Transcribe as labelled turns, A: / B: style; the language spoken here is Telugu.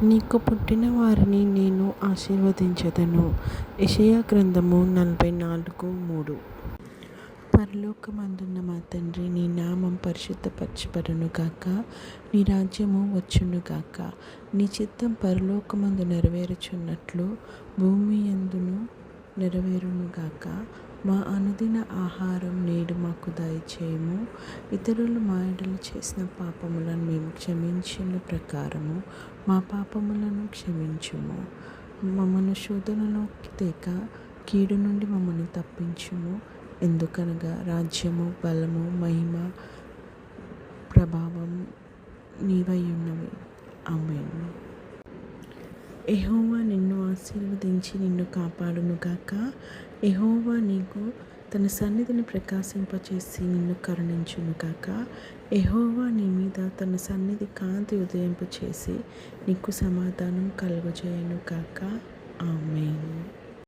A: నీకు పుట్టిన వారిని నేను ఆశీర్వదించెదను. యెషయా గ్రంథము 44:3. పరలోకమందున్న మా తండ్రి, నీ నామం పరిశుద్ధపరచబడునుగాక. నీ రాజ్యము వచ్చునుగాక. నీ చిత్తం పరలోకమందు నెరవేరుచున్నట్లు భూమి యందును నెరవేరునుగాక. మా అనుదిన ఆహారం నేడు మాకు దయచేయము. ఇతరులు మా యెడల చేసిన పాపములను మేము క్షమించిన ప్రకారము మా పాపములను క్షమించుము. మమ్మను శోధనలోకి తేక కీడు నుండి మమ్మల్ని తప్పించుము. ఎందుకనగా రాజ్యము, బలము, మహిమ, ప్రభావం నీవైయున్నవి. ఆమేన్. యెహోవా నిన్ను ఆశీర్వదించి నిన్ను కాపాడునుగాక. యెహోవా నీకు తన సన్నిధిని ప్రకాశింపచేసి నిన్ను కరుణించునుగాక. యెహోవా నీ మీద తన సన్నిధి కాంతి ఉదయింపచేసి నీకు సమాధానం కలుగజేయునుగాక. ఆమేన్.